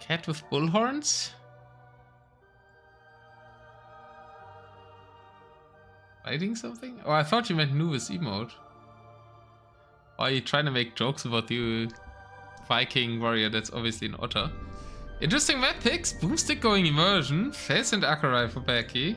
Cat with bullhorns? Fighting something? Oh, I thought you meant Nuvis emote. Or are you trying to make jokes about the Viking warrior that's obviously an otter? Interesting map picks. boOmstik going immersion. Face and Akerai for Becky.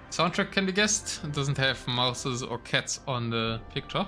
Soundtrack can be guessed. It doesn't have mouses or cats on the picture.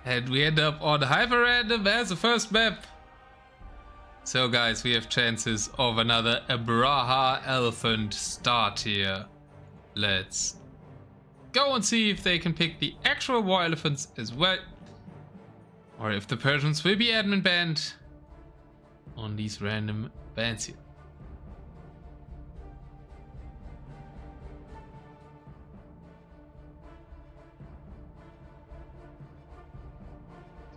And we end up on hyper random as the first map. So guys, we have chances of another Abraha Elephant start here. Let's go and see if they can pick the actual war elephants as well. Or if the Persians will be admin banned on these random bans here.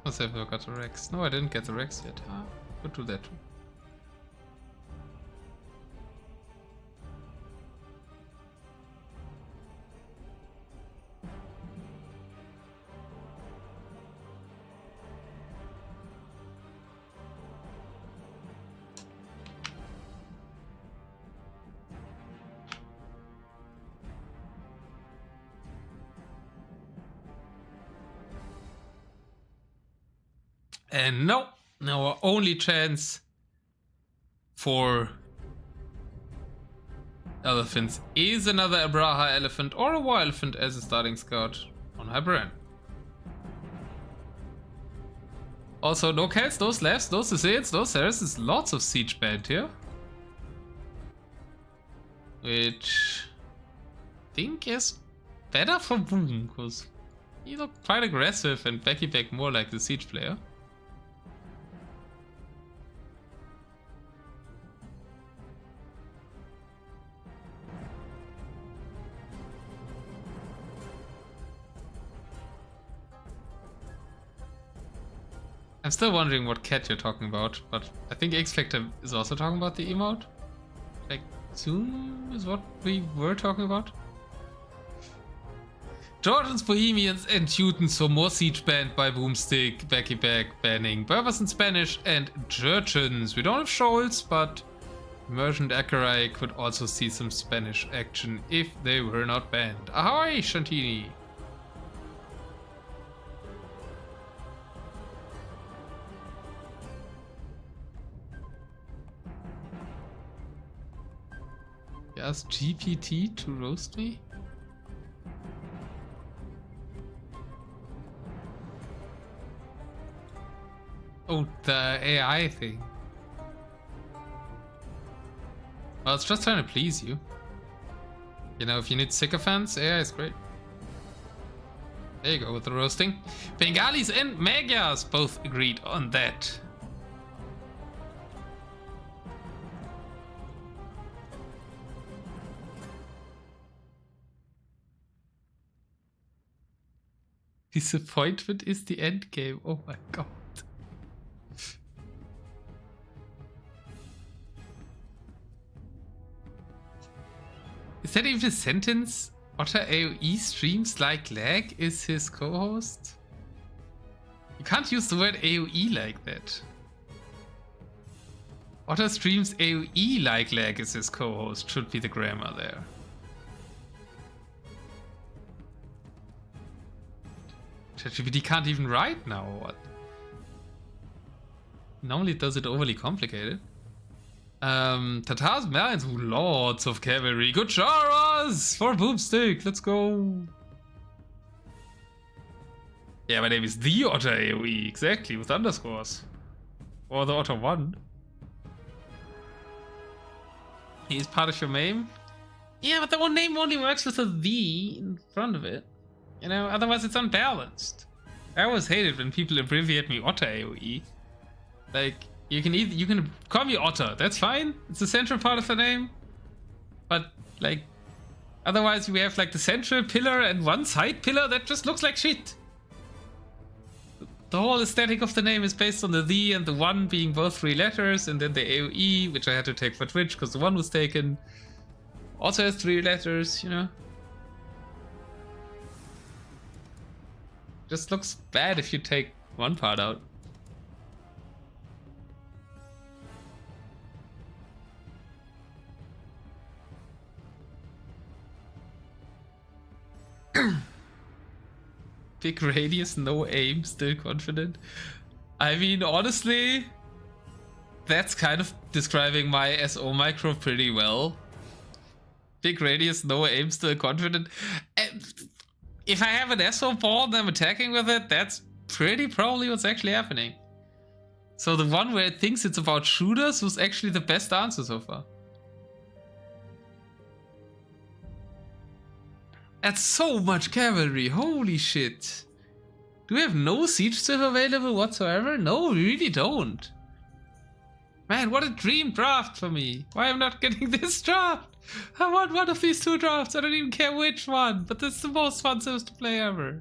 Must have got the Rex. No, I didn't get the Rex yet. Ah, could do that too. And no, our only chance for elephants is another Abraha elephant or a war elephant as a starting scout on Hyperan. Also, no cats, no slavs, no Sicilians, no Saracens, lots of siege band here. Which I think is better for boom, because he looked quite aggressive and Backyback more like the siege player. I'm still wondering what cat you're talking about, but I think X Factor is also talking about the emote. Like, Zoom is what we were talking about. Georgians, Bohemians, and Teutons for more siege banned by boOmstik, Backyback banning Berbers in Spanish, and Jurchens. We don't have Scholz, but Immersion Akerai could also see some Spanish action if they were not banned. Ahoy, Shantini! Ask GPT to roast me? Oh, the AI thing. Well, it's just trying to please you. You know, if you need sycophants, AI is great. There you go with the roasting. Bengalis and Magyars both agreed on that. Disappointment is the end game. Oh my god. Is that even a sentence? Otter AOE streams like lag is his co-host? You can't use the word AoE like that. Otter streams AoE like lag is his co-host, should be the grammar there. ChatGPT can't even write now, or what? Normally it does it overly complicated. Tatars, Merlins, lots of cavalry. Good Charas for boOmstik, let's go. Yeah, my name is the Otter AoE, exactly, with underscores. Or the Otter 1. He's part of your name? Yeah, but the one name only works with a "the" in front of it. You know, otherwise it's unbalanced. I always hate it when people abbreviate me Otter AoE. Like, you can call me Otter, that's fine. It's the central part of the name. But, like, otherwise we have like the central pillar and one side pillar that just looks like shit. The whole aesthetic of the name is based on the "the" and the "one" being both 3 letters, and then the AoE, which I had to take for Twitch because the 1 was taken, also has 3 letters, you know? Just looks bad if you take one part out. Big radius, no aim, still confident. I mean, honestly, that's kind of describing my SO micro pretty well. Big radius, no aim, still confident. If I have an SO ball and I'm attacking with it, that's pretty probably what's actually happening. So the one where it thinks it's about shooters was actually the best answer so far. That's so much cavalry, holy shit. Do we have no siege still available whatsoever? No, we really don't. Man, what a dream draft for me. Why am I not getting this draft? I want one of these 2 drafts, I don't even care which one, but this is the most fun Sims to play ever.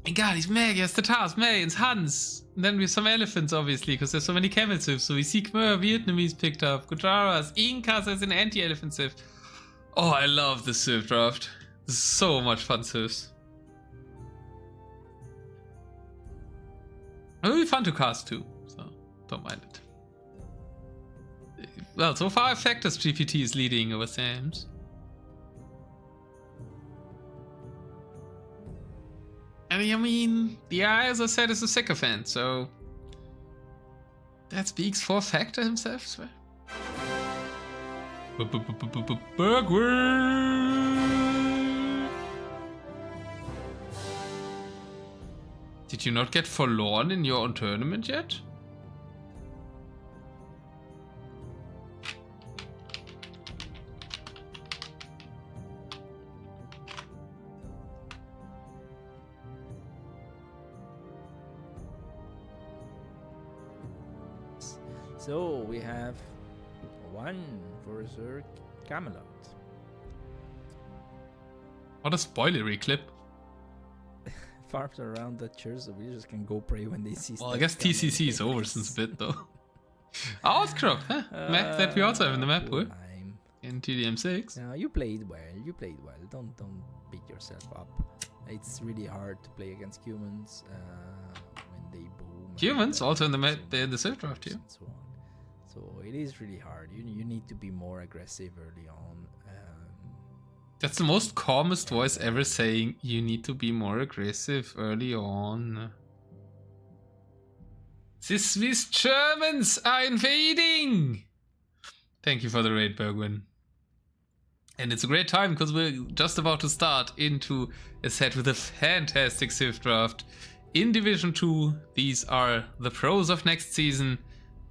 My god, he's mega, he has Tatars, Mayans, Huns. And then we have some elephants, obviously, because there's so many camel civs. So we see Khmer, Vietnamese picked up, Gujaras, Incas as an anti-elephant civ. Oh, I love this civ draft. This is so much fun civs. It'll be fun to cast too, so don't mind it. Well, so far Factors GPT is leading over Sam's. And I mean, the AI, as I said, is a sycophant, so that speaks for Factor himself as well. Backward. Did you not get forlorn in your own tournament yet? So we have 1 for Sir Camelot. What a spoilery clip. Farms around the church, so we just can go pray when they see. Well, I guess TCC is over since a bit though. Outcrop, huh? Map that we also have in the map pool. In TDM6. No, you played well. You played well. Don't beat yourself up. It's really hard to play against humans when they boom. Humans also in the map, they're in the Civ draft here. So on. So it is really hard. You need to be more aggressive early on. That's the most calmest voice ever saying you need to be more aggressive early on. The Swiss Germans are invading! Thank you for the raid, Bergwin. And it's a great time because we're just about to start into a set with a fantastic Civ draft. In Division 2, these are the pros of next season.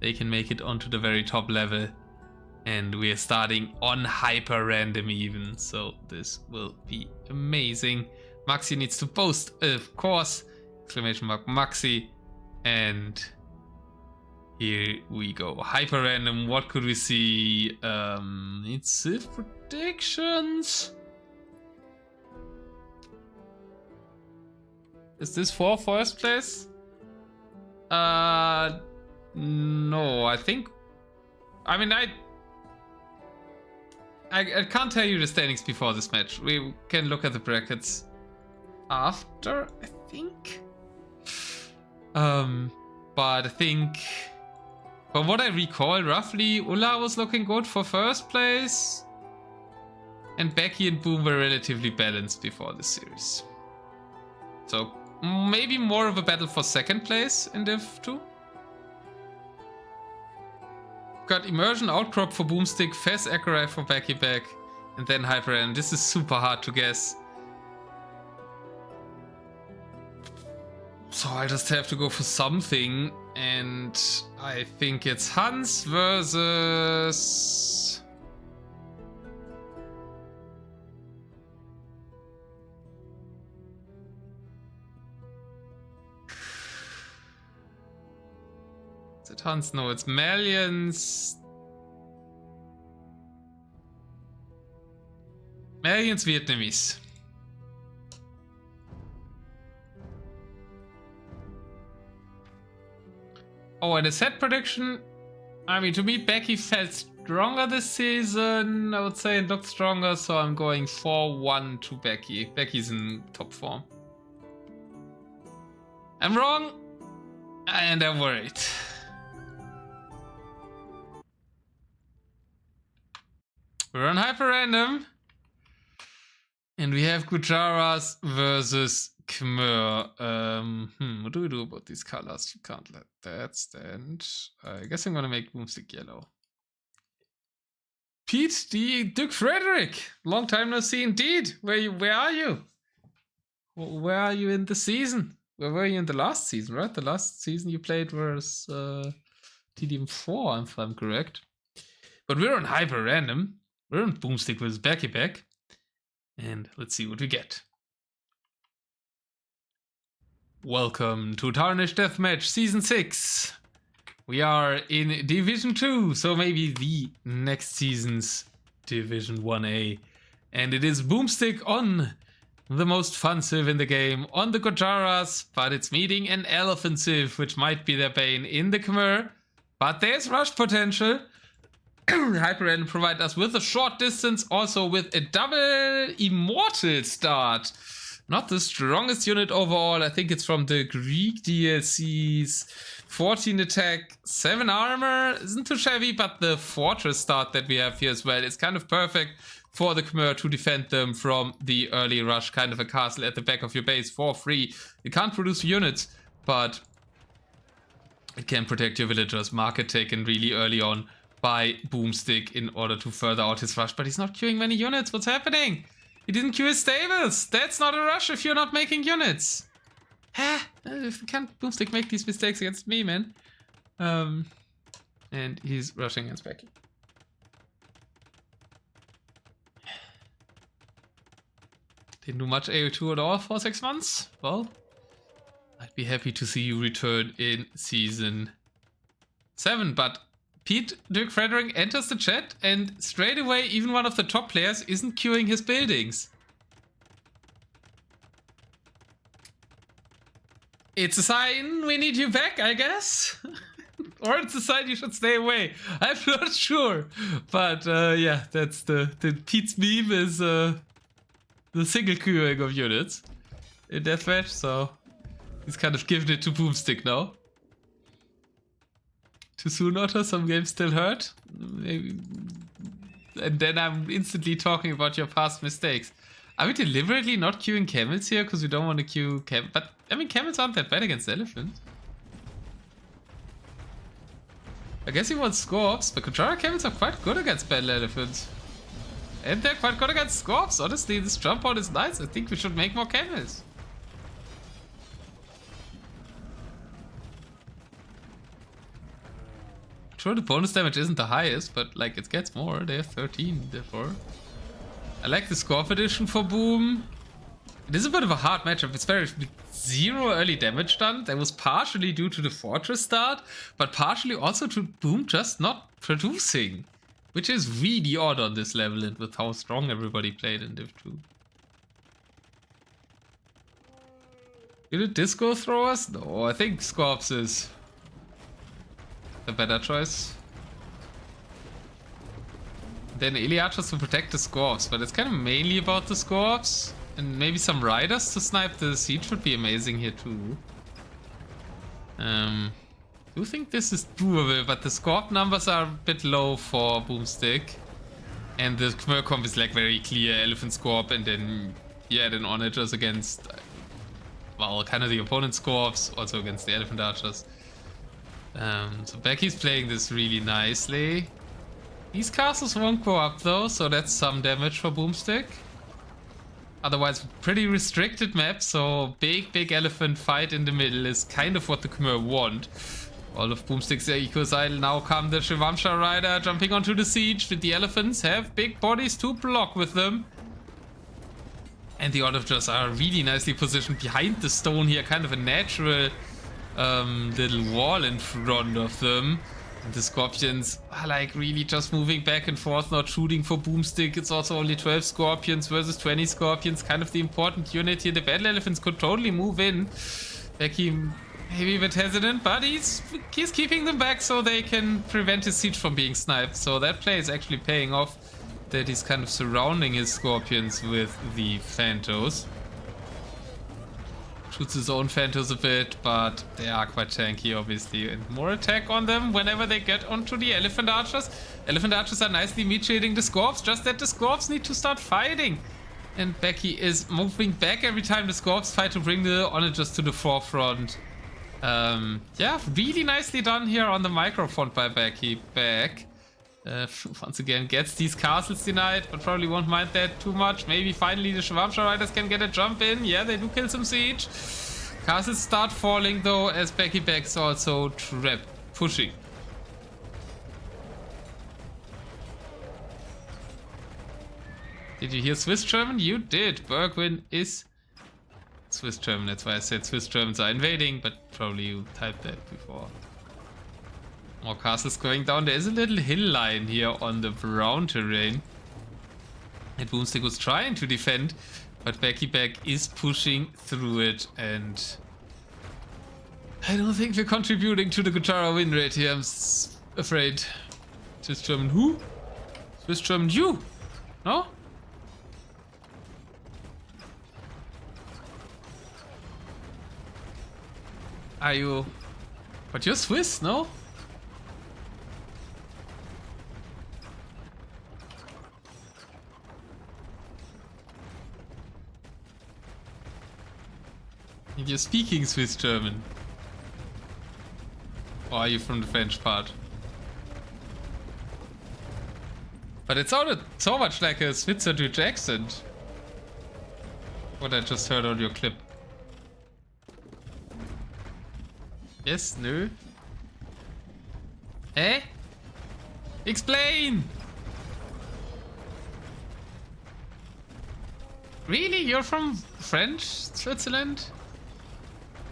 They can make it onto the very top level. And we are starting on hyper random even, so this will be amazing. Maxi needs to post, of course, exclamation mark Maxi, and here we go. Hyper random, what could we see? It's Civ predictions. Is this for first place? No, I think, I mean, I can't tell you the standings before this match. We can look at the brackets after, I think. But I think, from what I recall, roughly, Ulla was looking good for first place. And Becky and Boom were relatively balanced before this series. So, maybe more of a battle for second place in Div 2. Got Immersion, Outcrop for boOmstik, Fast Accurate for Backyback, and then Hyper Random. This is super hard to guess. So I just have to go for something, and I think it's Hans versus... Is it Hans? No, it's Malians. Malians Vietnamese. Oh, and a set prediction. I mean, to me, Becky felt stronger this season, I would say, and looked stronger, so I'm going 4-1 to Becky. Becky's in top form. I'm wrong, and I'm worried. We're on Hyper Random, and we have Gujaras versus Khmer. What do we do about these colors? You can't let that stand. I guess I'm gonna make boOmstik yellow. Pete, the Duke Frederick. Long time no see indeed. Where are you? Where are you in the season? Where were you in the last season, right? The last season you played was TDM4, if I'm correct. But we're on Hyper Random. We're on boOmstik versus Backyback. And let's see what we get. Welcome to Tarnished Deathmatch Season 6. We are in Division 2, so maybe the next season's Division 1A. And it is boOmstik on the most fun civ in the game, on the Gujaras, but it's meeting an elephant civ, which might be their bane in the Khmer. But there's rush potential. Hyper Random provide us with a short distance, also with a double immortal start. Not the strongest unit overall. I think it's from the Greek DLCs. 14 attack, 7 armor. Isn't too shabby, but the fortress start that we have here as well is kind of perfect for the Khmer to defend them from the early rush. Kind of a castle at the back of your base for free. It can't produce units, but it can protect your villagers. Market taken really early on by boOmstik in order to further out his rush. But he's not queuing many units. What's happening? He didn't queue his stables. That's not a rush if you're not making units. Can't boOmstik make these mistakes against me, man. And he's rushing against Becky. Didn't do much AO2 at all for 6 months. Well, I'd be happy to see you return in Season 7, but Pete Dirk Frederick enters the chat, and straight away, even one of the top players isn't queuing his buildings. It's a sign we need you back, I guess. Or it's a sign you should stay away. I'm not sure. But yeah, that's the Pete's meme is the single queuing of units in Deathmatch, so he's kind of given it to boOmstik now. Too soon, Otter? Some games still hurt? Maybe. And then I'm instantly talking about your past mistakes. Are we deliberately not queuing camels here because we don't want to queue camels? But, I mean, camels aren't that bad against elephants. I guess he wants Scorps, but Kujara camels are quite good against battle elephants. And they're quite good against Scorps. Honestly, this jump out is nice. I think we should make more camels. Sure, the bonus damage isn't the highest, but like it gets more. They have 13, therefore. I like the Scorp edition for Boom. It is a bit of a hard matchup. It's very 0 early damage done. That was partially due to the Fortress start, but partially also to Boom just not producing, which is really odd on this level and with how strong everybody played in Div 2. Did it disco throw us? No, I think Scorps is the better choice. Then Iliachas to protect the Scorps, but it's kind of mainly about the Scorps. And maybe some riders to snipe the siege would be amazing here too. Do think this is doable, but the Scorp numbers are a bit low for boOmstik. And the Khmer comp is like very clear, Elephant Scorp, and then yeah, then Onagers against, well, kind of the opponent's Scorps, also against the Elephant Archers. So Becky's playing this really nicely. These castles won't go up though, so that's some damage for boOmstik. Otherwise, pretty restricted map, so big elephant fight in the middle is kind of what the Khmer want. All of boOmstik's ecosile now come the Shivamsha Rider jumping onto the siege, with the elephants have big bodies to block with them. And the Otters are really nicely positioned behind the stone here, kind of a natural little wall in front of them. And the Scorpions are like really just moving back and forth, not shooting for boOmstik. It's also only 12 Scorpions versus 20 Scorpions, kind of the important unit here. The Battle Elephants could totally move in. Becky maybe a bit hesitant, but he's keeping them back so they can prevent his siege from being sniped. So that play is actually paying off, that he's kind of surrounding his Scorpions with the Phantos. Shoots his own Phantos a bit, but they are quite tanky, obviously. And more attack on them whenever they get onto the Elephant Archers. Elephant Archers are nicely meat shading the Scorps, just that the Scorps need to start fighting. And Becky is moving back every time the Scorps fight to bring the Onagers to the forefront. Yeah, really nicely done here on the microfront by Backyback. Once again, gets these castles denied, but probably won't mind that too much. Maybe finally the Shivamsha Riders can get a jump in. Yeah, they do kill some siege. Castles start falling though, as Backyback's also trapped, pushing. Did you hear Swiss German? You did. Bergwin is Swiss German, that's why I said Swiss Germans are invading, but probably you typed that before. More castles going down. There is a little hill line here on the brown terrain. And boOmstik was trying to defend, but Backyback is pushing through it, and I don't think we're contributing to the Gutara win rate here, I'm afraid. Swiss German who? Swiss German you? No? Are you... But you're Swiss, no? And you're speaking Swiss German. Or are you from the French part? But it sounded so much like a Schweizerdeutsch accent. What I just heard on your clip. Yes, no. Eh? Explain! Really? You're from French, Switzerland?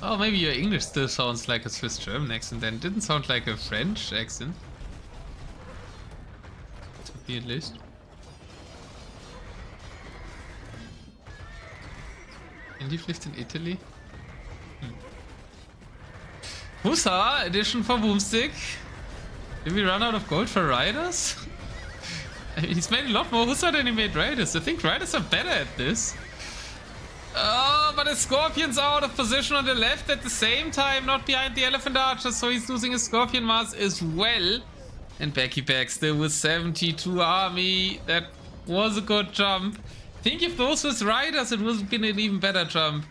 Oh, maybe your English still sounds like a Swiss German accent then. Didn't sound like a French accent. To be at least. And you've lived in Italy? Hussar edition for boOmstik. Did we run out of gold for riders? I mean, he's made a lot more Hussar than he made riders. I think riders are better at this. Oh, but his Scorpion's out of position on the left at the same time, not behind the Elephant Archer, so he's losing his Scorpion mass as well. And Backyback still with 72 army. That was a good jump. I think if those was riders, it would have been an even better jump.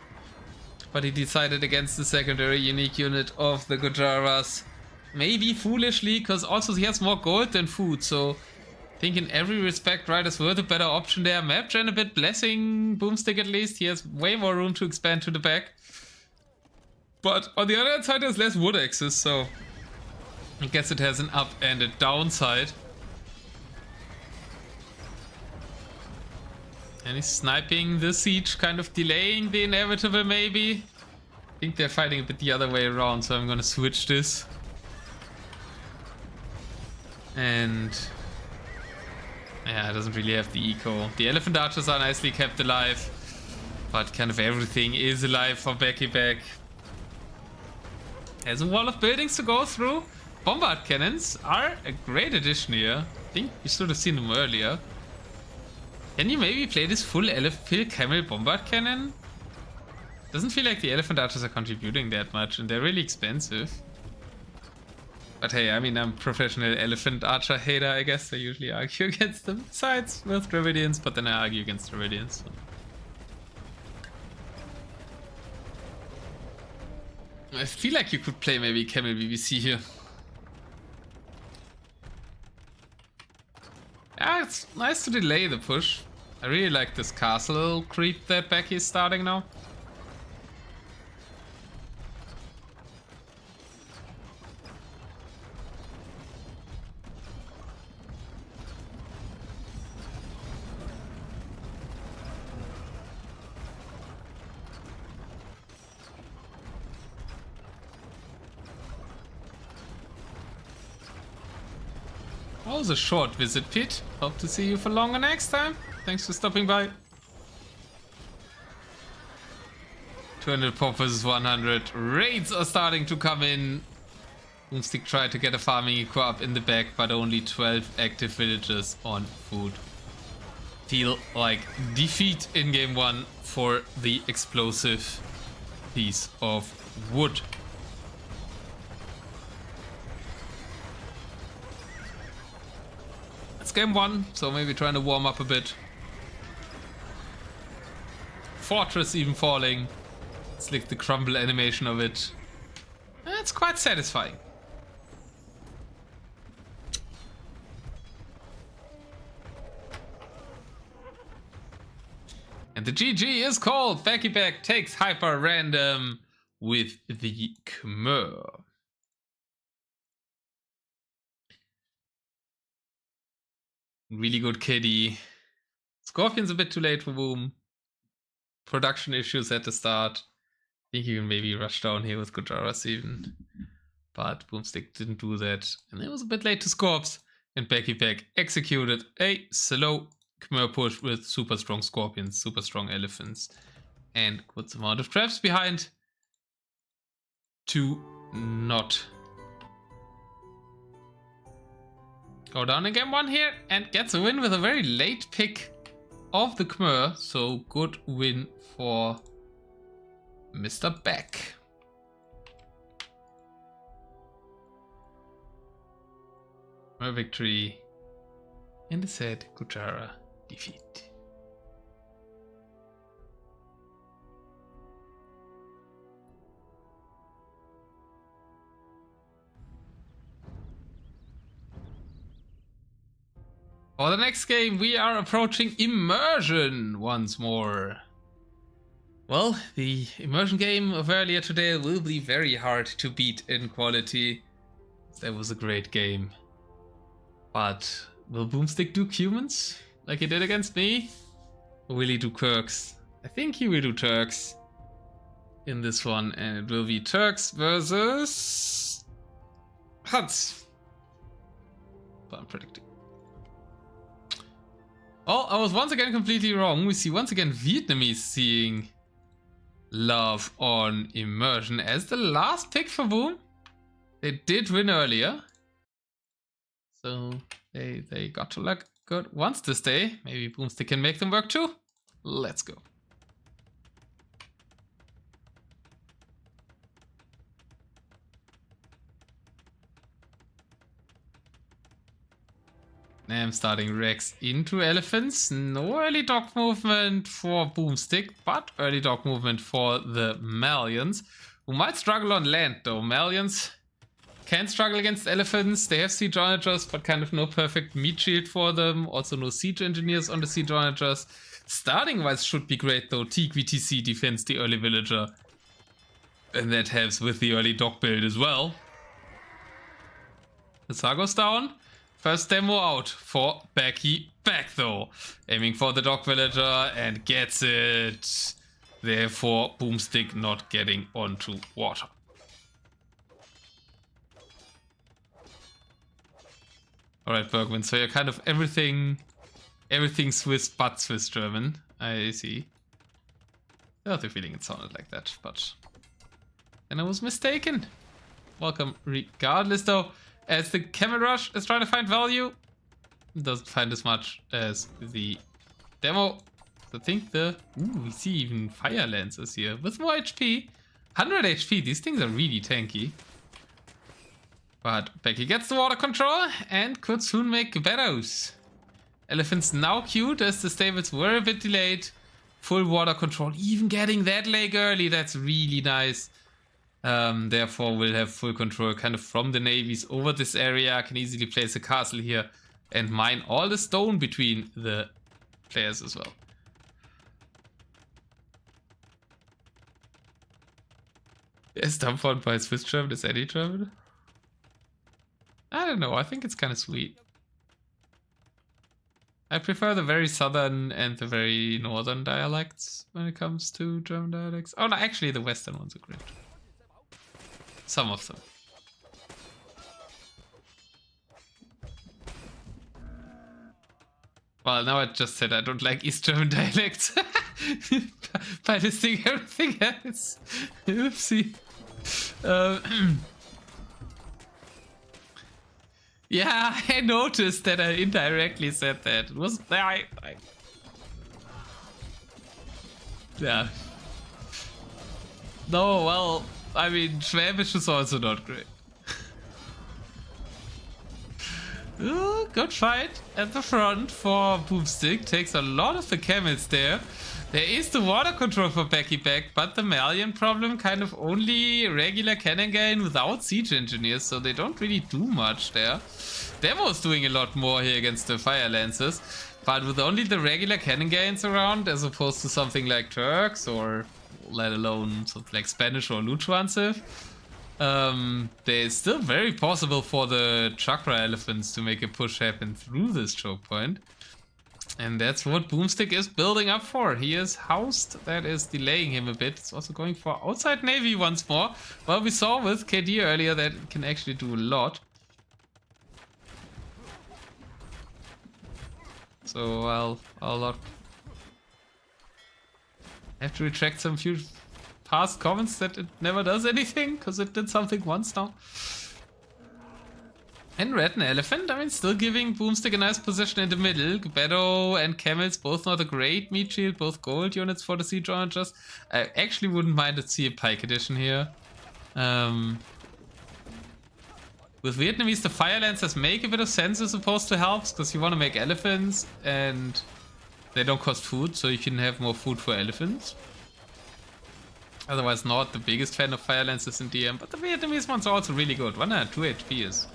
But he decided against the secondary unique unit of the Gujaras. Maybe foolishly, because also he has more gold than food, so I think in every respect riders were the better option there. Map gen a bit blessing boOmstik at least. He has way more room to expand to the back. But on the other hand side there's less wood access, so I guess it has an up and a downside. And he's sniping the siege, kind of delaying the inevitable maybe. I think they're fighting a bit the other way around, so I'm gonna switch this. And yeah, it doesn't really have the eco. The Elephant Archers are nicely kept alive, but kind of everything is alive for Backyback. There's a wall of buildings to go through. Bombard cannons are a great addition here. I think you should have seen them earlier. Can you maybe play this full camel bombard cannon? Doesn't feel like the elephant archers are contributing that much, and they're really expensive. But hey, I mean, I'm a professional elephant archer hater, I guess. I usually argue against them. Besides with Dravidians, but then I argue against Dravidians. So. I feel like you could play maybe Camel BBC here. Yeah, it's nice to delay the push. I really like this castle creep that Becky is starting now. That was a short visit, Pete. Hope to see you for longer next time. Thanks for stopping by. 200 pop versus 100. Raids are starting to come in. boOmstik tried to get a farming eco up in the back, but only 12 active villagers on food. Feel like defeat in game 1 for the explosive piece of wood. It's game 1, so maybe trying to warm up a bit. Fortress even falling. It's like the crumble animation of it. It's quite satisfying. And the GG is called. Backyback takes hyper random with the Khmer. Really good kitty. Scorpion's a bit too late for Boom. Production issues at the start. I think you can maybe rush down here with Gujaras even. But boOmstik didn't do that. And it was a bit late to Scorps. And Backyback executed a slow Khmer push with super strong Scorpions, super strong Elephants. And good amount of traps behind. To not go down in game 1 here. And gets a win with a very late pick of the Khmer. So good win for Mr. Beck. Khmer victory in the set Gujara defeat. For the next game, we are approaching immersion once more. Well, the immersion game of earlier today will be very hard to beat in quality. That was a great game. But will boOmstik do humans like he did against me? Or will he do Kirks? I think he will do Turks in this one, and it will be Turks versus Huns. But I'm predicting. Oh, I was once again completely wrong. We see once again Vietnamese seeing love on immersion as the last pick for Boom. They did win earlier. So they got to look good once this day. Maybe boOmstik can make them work too. Let's go. I'm starting Rex into elephants. No early dog movement for boOmstik, but early dog movement for the Malians, who might struggle on land though. Malians can struggle against elephants. They have siege onagers, but kind of no perfect meat shield for them. Also no siege engineers on the siege onagers. Starting wise should be great though. TQTC defends the early villager. And that helps with the early dog build as well. The Tsar goes down. First demo out for Backyback though. Aiming for the dog villager and gets it. Therefore boOmstik not getting onto water. Alright, Bergman, so you're kind of everything Swiss but Swiss German. I see. I have the feeling it sounded like that, but then I was mistaken. Welcome regardless though. As the Camel Rush is trying to find value, doesn't find as much as the demo. I think the... Ooh, we see even fire lancers here with more HP. 100 HP, these things are really tanky. But Becky gets the water control and could soon make Gebettos. Elephants now queued as the stables were a bit delayed. Full water control, even getting that leg early, that's really nice. Therefore we'll have full control kind of from the navies over this area. I can easily place a castle here and mine all the stone between the players as well. Is Dumbfound by Swiss German? Is any German? I don't know, I think it's kind of sweet. I prefer the very southern and the very northern dialects when it comes to German dialects. Oh no, actually the western ones are great. Some of them. Well, now I just said I don't like East German dialects. By listing everything else. Oopsie. Yeah, I noticed that I indirectly said that. It was yeah. No, well, I mean, Schwäbisch is also not great. Ooh, good fight at the front for boOmstik. Takes a lot of the camels there. There is the water control for Backyback, but the Malian problem kind of only regular cannon gain without siege engineers, so they don't really do much there. Demo's doing a lot more here against the fire lancers, but with only the regular cannon gains around, as opposed to something like Turks or let alone something like Spanish or Luftwaffe, it's still very possible for the chakra elephants to make a push happen through this choke point. And that's what boOmstik is building up for. He is housed. That is delaying him a bit. It's also going for outside navy once more. Well, we saw with KD earlier that it can actually do a lot. So I'll have to retract some few past comments that it never does anything, because it did something once now. And Red and Elephant, I mean, still giving boOmstik a nice position in the middle. Gebetto and Camels, both not a great meat shield, both gold units for the siege archers. I actually wouldn't mind to see a Pike edition here. With Vietnamese, the Fire Lancers make a bit of sense as opposed to helps, because you want to make elephants and they don't cost food, so you can have more food for elephants. Otherwise, not the biggest fan of Fire Lancers in DM, but the Vietnamese ones are also really good. 102 HP is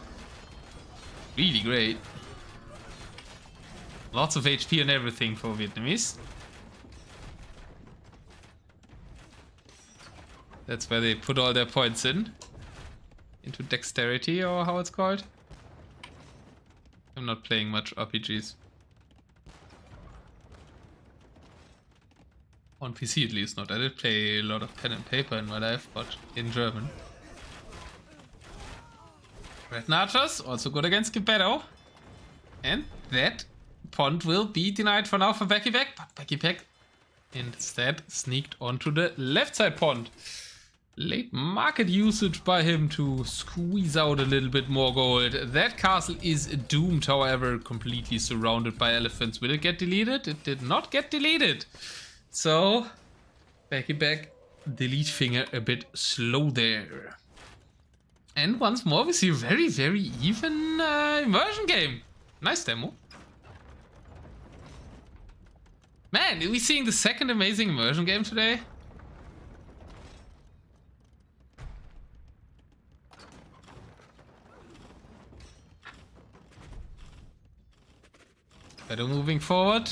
really great. Lots of HP and everything for Vietnamese. That's where they put all their points in. Into dexterity, or how it's called. I'm not playing much RPGs. On PC at least not. I did play a lot of pen and paper in my life, but in German. Red Archers, also good against Gebetto. And that pond will be denied for now for Backyback, but Backyback instead sneaked onto the left side pond. Late market usage by him to squeeze out a little bit more gold. That castle is doomed, however, completely surrounded by elephants. Will it get deleted? It did not get deleted. So, Backyback, delete finger a bit slow there. And once more we see a very, very even immersion game. Nice demo. Man, are we seeing the second amazing immersion game today? Better moving forward.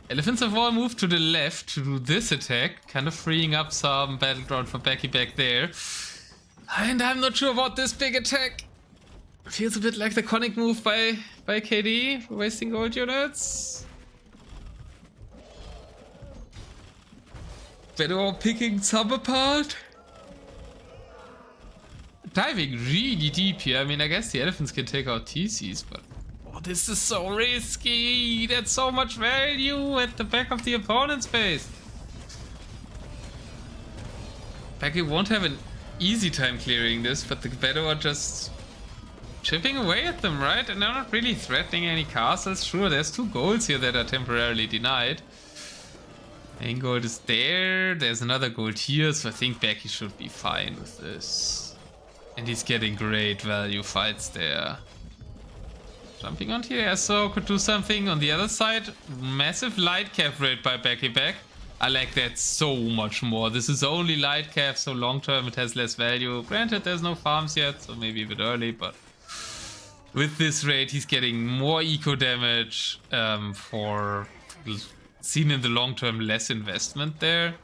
Elephants have all moved to the left to do this attack, kind of freeing up some battleground for Backyback there. And I'm not sure about this big attack. Feels a bit like the conic move by KD for wasting gold units. Better picking some apart. Diving really deep here. I mean, I guess the elephants can take out TCs, but oh, this is so risky. That's so much value at the back of the opponent's base. Becky won't have an easy time clearing this, but the Gebetto are just chipping away at them, right? And they're not really threatening any castles. Sure, there's 2 golds here that are temporarily denied. Main gold is there. There's another gold here, so I think Becky should be fine with this. And he's getting great value fights there. Jumping on here, so could do something. On the other side, massive light cap rate by Backyback. I like that so much more. This is only light cap, so long term it has less value. Granted, there's no farms yet, so maybe a bit early, but with this rate, he's getting more eco damage for seen in the long term, less investment there.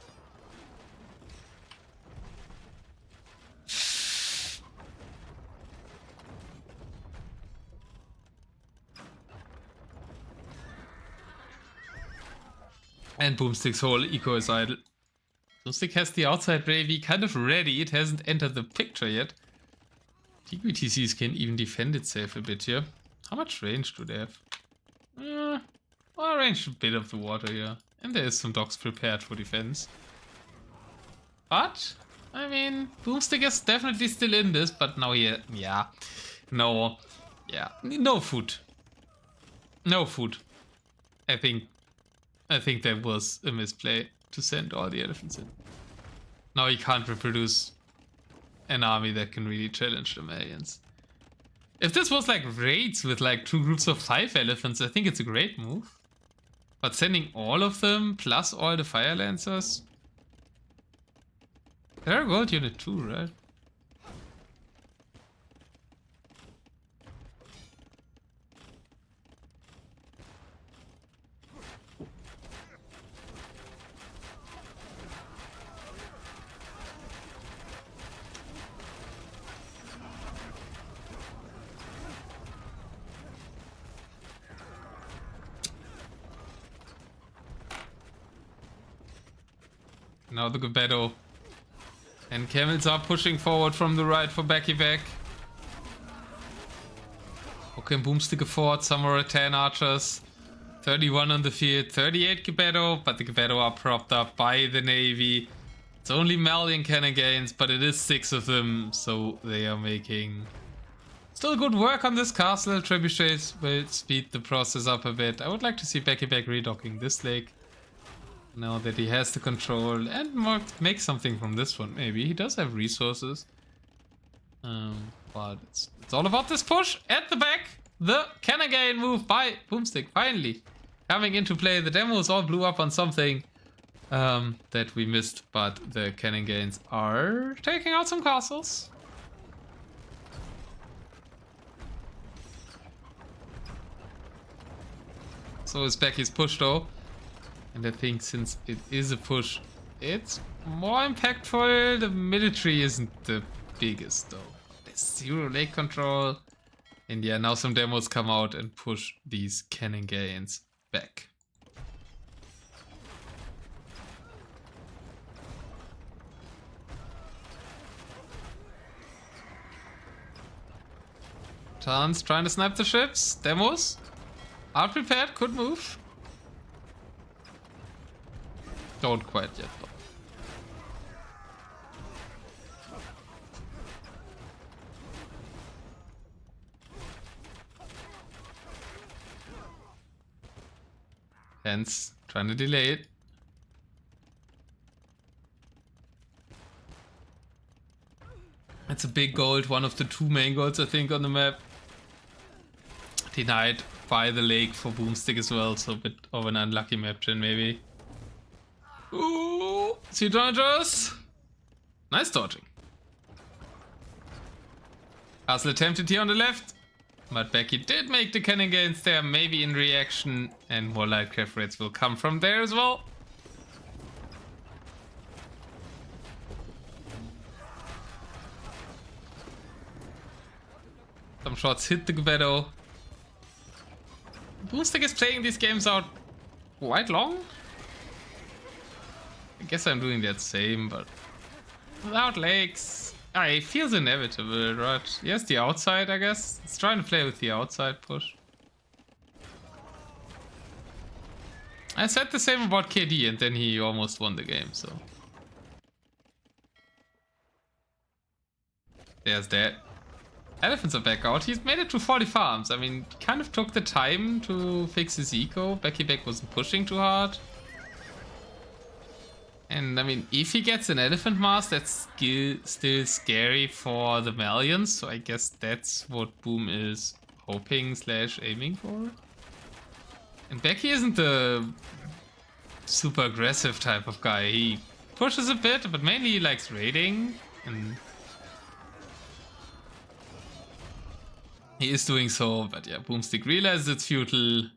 And boOmstik's whole eco is idle. boOmstik has the outside Ravy kind of ready. It hasn't entered the picture yet. TQTCs can even defend itself a bit here. How much range do they have? Well, range a bit of the water here. And there is some docks prepared for defense. But, I mean, boOmstik is definitely still in this, but now here, yeah. No, yeah, no food. No food. I think that was a misplay to send all the elephants in. Now he can't reproduce an army that can really challenge the aliens. If this was like raids with like 2 groups of 5 elephants, I think it's a great move. But sending all of them plus all the fire lancers. They're a gold unit too, right? Now the Gebeto. And camels are pushing forward from the right for Backyback. Okay, boOmstik afford somewhere 10 archers. 31 on the field, 38 Gebeto, but the Gebeto are propped up by the navy. It's only Malian cannon gains, but it is 6 of them, so they are making still good work on this castle. Trebuchets will speed the process up a bit. I would like to see Backyback redocking this lake. Now that he has the control and make something from this one, maybe. He does have resources. But it's all about this push at the back. The cannon gain move by boOmstik, finally coming into play. The demos all blew up on something that we missed, but the cannon gains are taking out some castles. So is Becky's push though. And I think since it is a push, it's more impactful. The military isn't the biggest though. There's 0 lake control. And yeah, now some demos come out and push these cannon gains back. Tarns trying to snipe the ships. Demos are prepared, could move. Don't quite yet though. Hence, trying to delay it. It's a big gold, one of the 2 main golds I think on the map. Denied by the lake for boOmstik as well, so a bit of an unlucky map gen maybe. Ooh, sea dodgers. Nice dodging. Castle attempted here on the left, but Becky did make the cannon gains there, maybe in reaction, and more light craft rates will come from there as well. Some shots hit the Gebeto. boOmstik is playing these games out quite long. I guess I'm doing that same, but without lakes, it feels inevitable, right? Yes, the outside, I guess. It's trying to play with the outside push. I said the same about KD, and then he almost won the game, so. There's that. Elephants are back out. He's made it to 40 farms. I mean, kind of took the time to fix his eco. Backyback wasn't pushing too hard. And I mean, if he gets an elephant mask, that's still scary for the Valiants. So I guess that's what Boom is hoping / aiming for. And Becky isn't the super aggressive type of guy. He pushes a bit, but mainly he likes raiding. And he is doing so, but yeah, boOmstik realizes it's futile.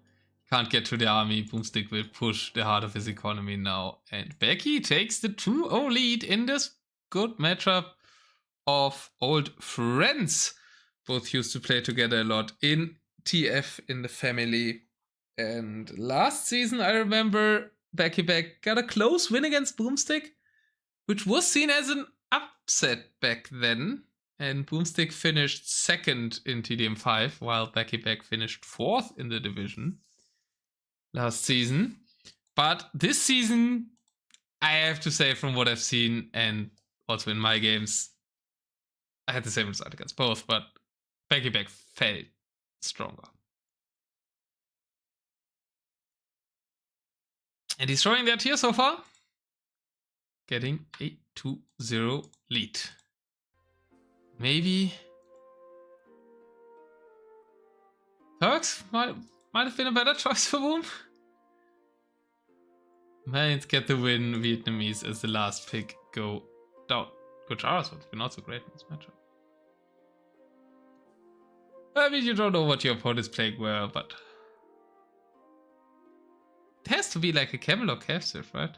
Can't get to the army. boOmstik will push the heart of his economy now. And Becky takes the 2-0 lead in this good matchup of old friends. Both used to play together a lot in TF in the family. And last season, I remember Backyback got a close win against boOmstik, which was seen as an upset back then. And boOmstik finished second in TDM5, while Backyback finished fourth in the division last season. But this season, I have to say, from what I've seen and also in my games, I had the same result against both, but Backyback felt stronger. And destroying their tier so far, getting a 2-0 lead. Maybe Turks might have been a better choice for Boom. Might get the win. Vietnamese as the last pick go down. Gujarat would have been also great in this matchup. I mean, you don't know what your opponent's playing well, but it has to be like a Camel or Capsive, right?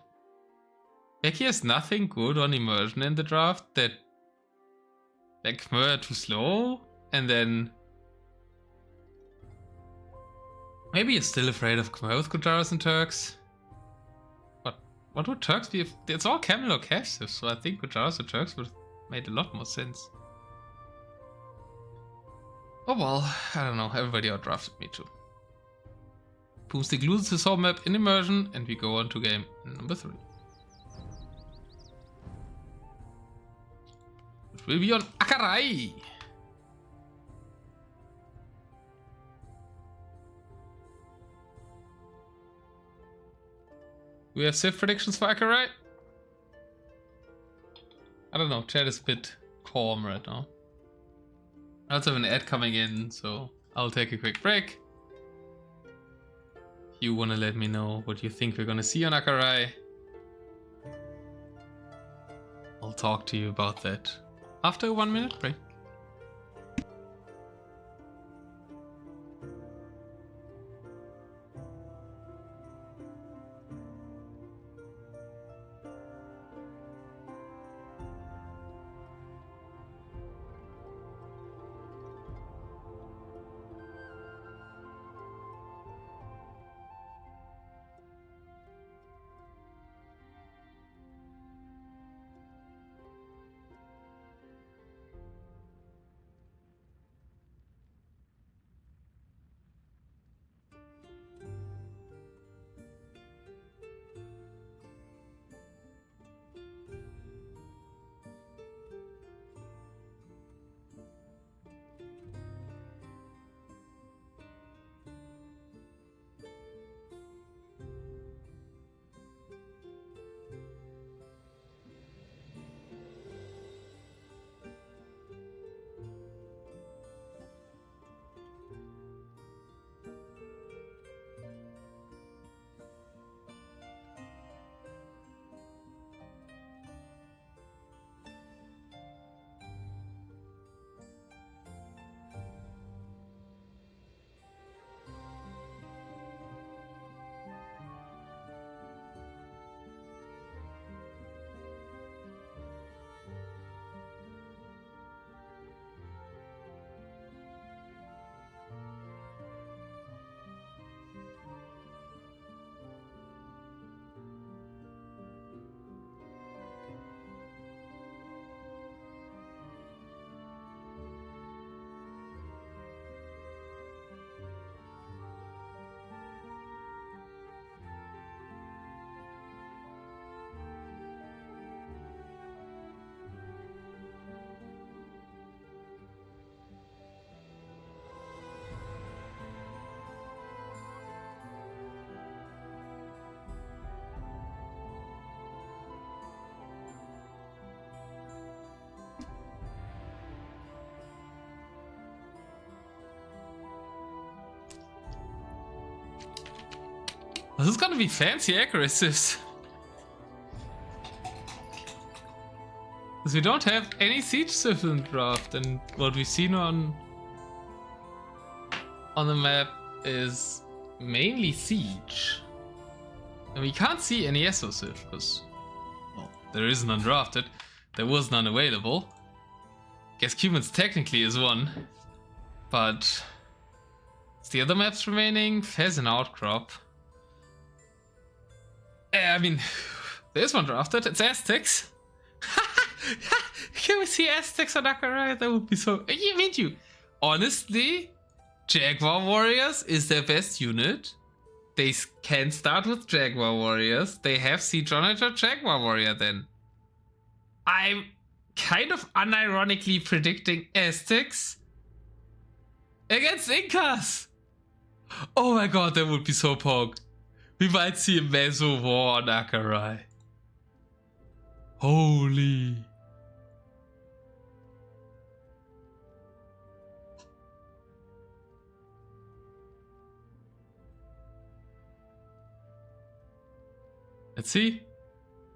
Becky has nothing good on immersion in the draft that like Khmer too slow, and then maybe you're still afraid of Khmer with Gujaras and Turks. But what would Turks be if it's all Camel or Capsive, so I think Gujaras or Turks would have made a lot more sense. Oh well, I don't know, everybody outdrafted me too. boOmstik loses his home map in immersion, and we go on to game number 3. Which will be on Akarai! We have safe predictions for Akarai? I don't know, chat is a bit calm right now. I also have an ad coming in, so I'll take a quick break. If you want to let me know what you think we're going to see on Akarai, I'll talk to you about that after a 1-minute break. This is gonna be fancy aggressives. Because we don't have any siege civ in draft, and what we've seen on the map is mainly siege. And we can't see any SO civ, because, well, there is none drafted. There was none available. Guess Cumans technically is one. But it's the other maps remaining. Fez and Outcrop. I mean, there's one drafted. It's Aztecs. Can we see Aztecs on Akarai? That would be so... You. Honestly, Jaguar Warriors is their best unit. They can start with Jaguar Warriors. They have Siege Onager Jaguar Warrior then. I'm kind of unironically predicting Aztecs against Incas. Oh my god, that would be so pog. We might see a Meso War on Akarai. Holy. Let's see.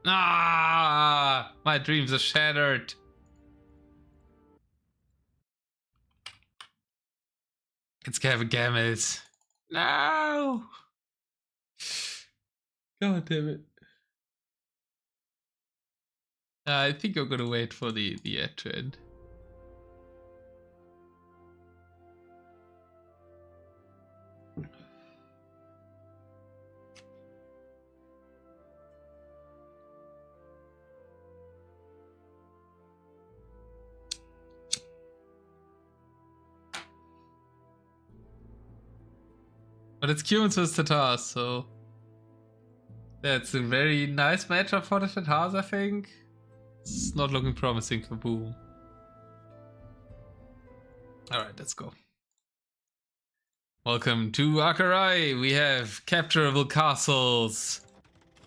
Ah, my dreams are shattered. It's Gavin Gamels. No. God damn it. I think I'm gonna wait for the ad to end. But it's Cumans vs Tatars, so that's a very nice matchup for the Tatars, I think. It's not looking promising for Boom. Alright, let's go. Welcome to Akarai. We have capturable castles.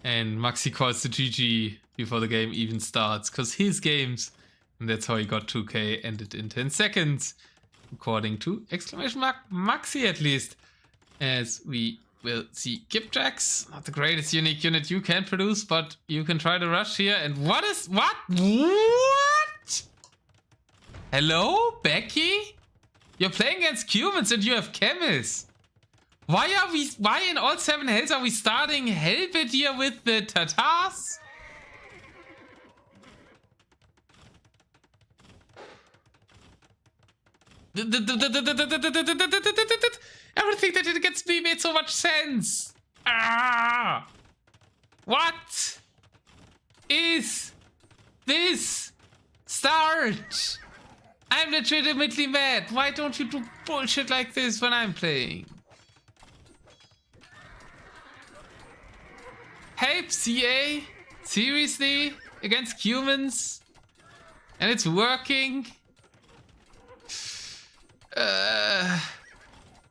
And Maxi calls to GG before the game even starts, because his games, and that's how he got 2k, ended in 10 seconds. According to exclamation mark Maxi at least. As we will see Kipjacks, not the greatest unique unit you can produce, but you can try to rush here. And what? Hello, Becky? You're playing against Cumans and you have Chemis. Why in all 7 hells are we starting Helvetia with the Tatars? Everything that did against me made so much sense. Ah! What is this start? I'm legitimately mad. Why don't you do bullshit like this when I'm playing? Help, CA? Seriously? Against Cumans? And it's working?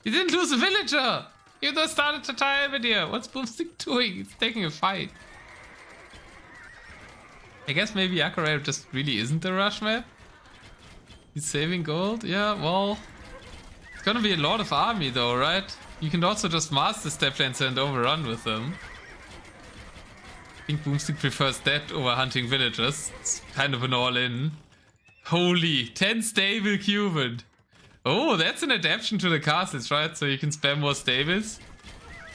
You didn't lose a villager! You just started to tie video. What's boOmstik doing? It's taking a fight. I guess maybe Akarai just really isn't the rush map. He's saving gold? Yeah, well... It's gonna be a lot of army though, right? You can also just master step lancer and overrun with them. I think boOmstik prefers that over hunting villagers. It's kind of an all-in. Holy, 10 stable Cuban. Oh, that's an adaptation to the castles, right? So you can spam more stables.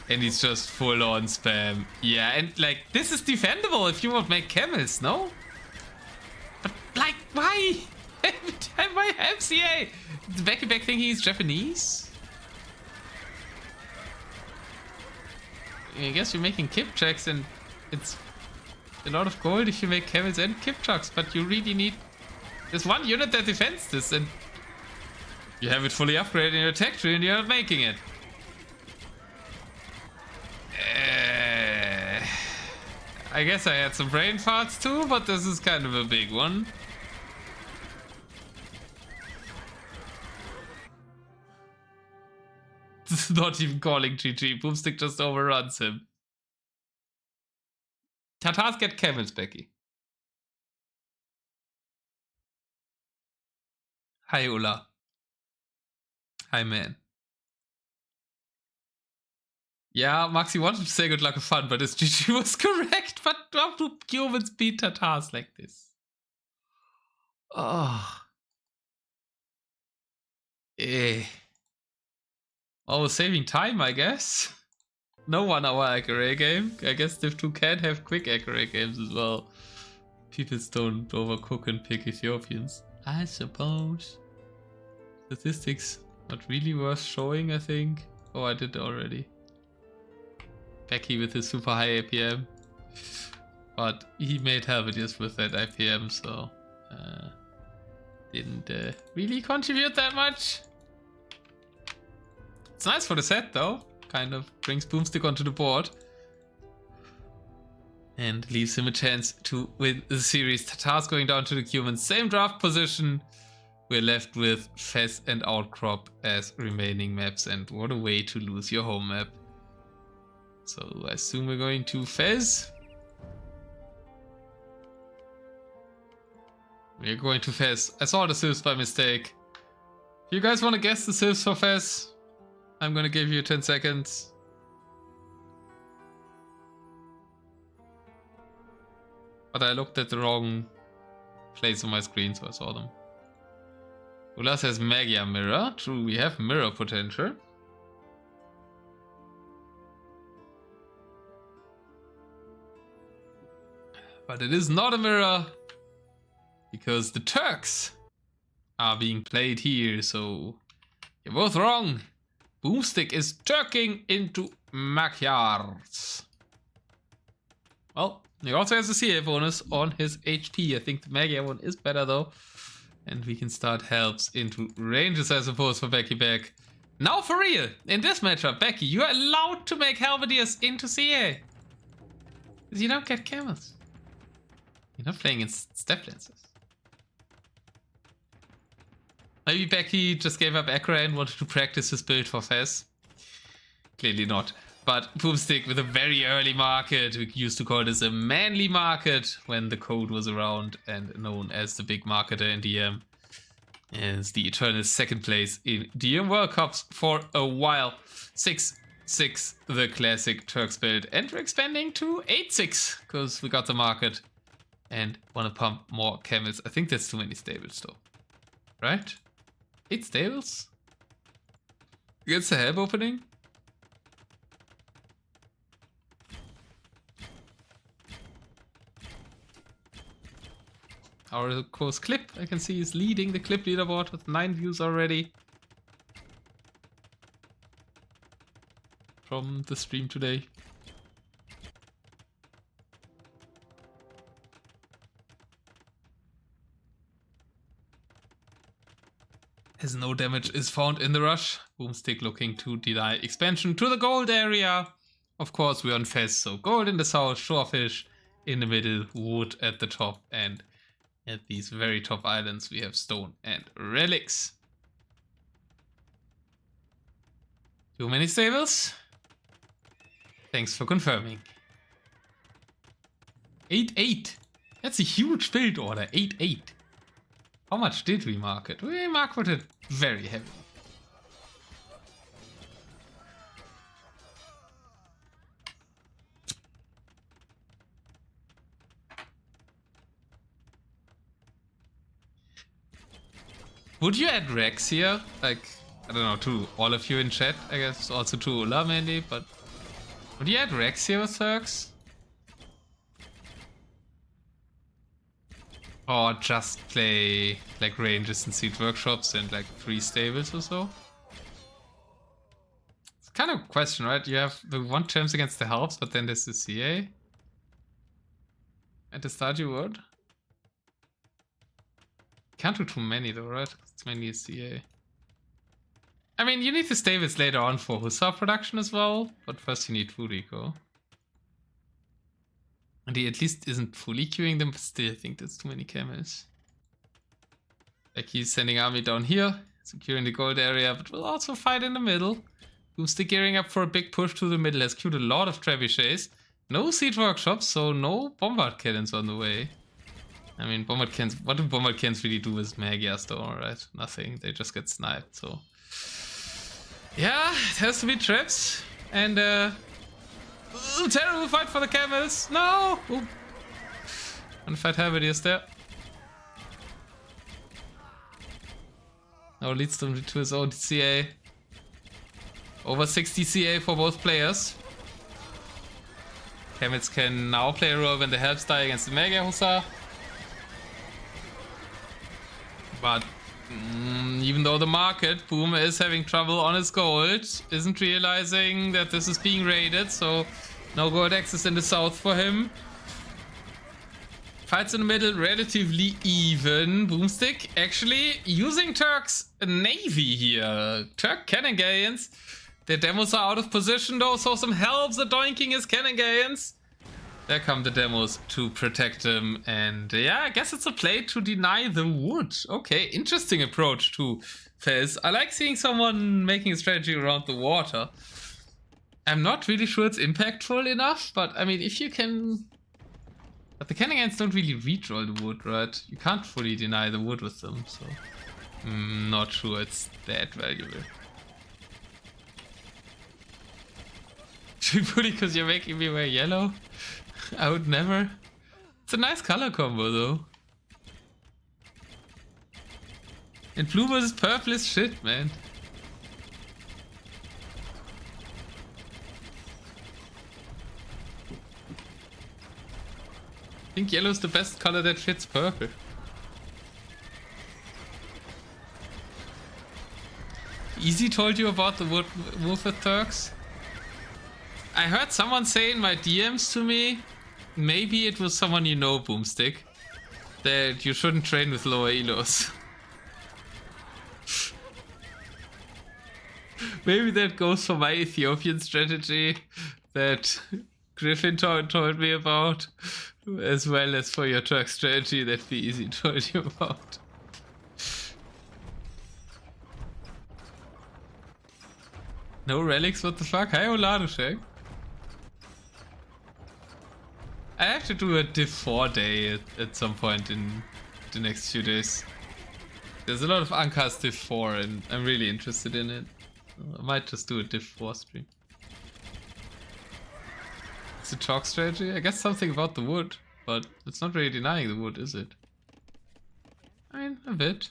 And he's just full-on spam. Yeah, and like, this is defendable if you won't make chemists, no? But like, why? Every time I have CA. The Backyback thinking he's Japanese? I guess you're making Kipchaks and it's a lot of gold if you make chemists and Kipchaks, but you really need... There's one unit that defends this and you have it fully upgraded in your tech tree and you're not making it. I guess I had some brain farts too, but this is kind of a big one. This is not even calling GG. boOmstik just overruns him. Tatars get Kevin's, Becky. Hi, Ulla. Hi, man. Yeah, Maxi wanted to say good luck and fun, but his GG was correct. But how do humans beat Tatars like this? Oh. Eh. Oh, saving time, I guess. No 1 hour accurate game. I guess Div 2 can have quick accurate games as well. People don't overcook and pick Ethiopians, I suppose. Statistics not really worth showing, I think. Oh, I did already. Becky with his super high APM. But he made Helvetius with that IPM, so didn't really contribute that much. It's nice for the set though. Kind of brings boOmstik onto the board. And leaves him a chance to win the series. Tatars going down to the humans. Same draft position. We're left with Fez and Outcrop as remaining maps. And what a way to lose your home map. So I assume we're going to Fez. We're going to Fez. I saw the civs by mistake. If you guys want to guess the civs for Fez, I'm gonna give you 10 seconds. But I looked at the wrong place on my screen, so I saw them. Ulas has Magia Mirror. True, we have mirror potential. But it is not a mirror. Because the Turks are being played here, so you're both wrong. boOmstik is turking into Magyars. Well, he also has a CA bonus on his HP. I think the Magyar one is better though. And we can start helps into ranges, I suppose, for Backyback. Now for real, in this matchup, Becky, you are allowed to make Helvetius into CA. Because you don't get camels. You're not playing in step lances. Maybe Becky just gave up Acra and wanted to practice his build for Fez. Clearly not. But boOmstik with a very early market. We used to call this a manly market when the code was around and known as the big marketer in DM. Is the eternal second place in DM World Cups for a while. 6-6 the classic Turks build. And we're expanding to 8-6 because we got the market and want to pump more camels. I think that's too many stables though. Right? 8 stables? Against the help opening? Our course Clip, I can see, is leading the Clip leaderboard with 9 views already. From the stream today. As no damage is found in the rush, boOmstik looking to deny expansion to the gold area. Of course, we're on Fez, so gold in the south, shorefish in the middle, wood at the top, and at these very top islands we have stone and relics. Too many stables? Thanks for confirming. 8-8. That's a huge build order, 8-8. How much did we market? We marketed very heavily. Would you add Rex here? Like, I don't know, to all of you in chat, I guess, also to Ola mainly, but would you add Rex here with Turks? Or just play like ranges and seed workshops and like 3 stables or so? It's kind of a question, right? You have the 1 chance against the helps, but then there's the CA. At the start you would. Can't do too many though, right? It's mainly a CA. I mean, you need the stables later on for Hussar production as well, but first you need food eco. And he at least isn't fully queuing them, but still I think that's too many camels. Like he's sending army down here, securing the gold area, but will also fight in the middle. boOmstik gearing up for a big push to the middle, has queued a lot of trebuchets. No siege workshops, so no bombard cannons on the way. I mean, bombard cannons, what do bombard cannons really do with Magyars though, right? Nothing, they just get sniped, so. Yeah, it has to be traps. And Terrible fight for the camels. No! Ooh. And fight Halberdiers there. Now leads them to his own CA. Over 60 CA for both players. Camels can now play a role when the helps die against the Mega Hussar. But even though the market, Boom, is having trouble on his gold, isn't realizing that this is being raided, so no gold access in the south for him. Fights in the middle, relatively even. boOmstik actually using Turk's navy here. Turk cannon galleons. Their demos are out of position though, so some help the doinking his cannon galleons. There come the demos to protect him, and yeah, I guess it's a play to deny the wood. Okay, interesting approach to Fez. I like seeing someone making a strategy around the water. I'm not really sure it's impactful enough, but I mean, if you can... But the cannon galleons don't really redraw the wood, right? You can't fully deny the wood with them, so... not sure it's that valuable. Fully because you're making me wear yellow? I would never. It's a nice color combo though. And blue versus purple is shit, man. I think yellow is the best color that fits purple. Easy told you about the wood move with Turks? I heard someone say in my DMs to me, maybe it was someone you know, boOmstik, that you shouldn't train with lower elos. Maybe that goes for my Ethiopian strategy that Griffin told me about, as well as for your Turk strategy that Easy told you about. No relics, what the fuck? Hi, Oladusek. I have to do a Div 4 day at some point in the next few days. There's a lot of uncast Div 4 and I'm really interested in it. I might just do a Div 4 stream. It's a chalk strategy? I guess something about the wood, but it's not really denying the wood, is it? I mean, a bit.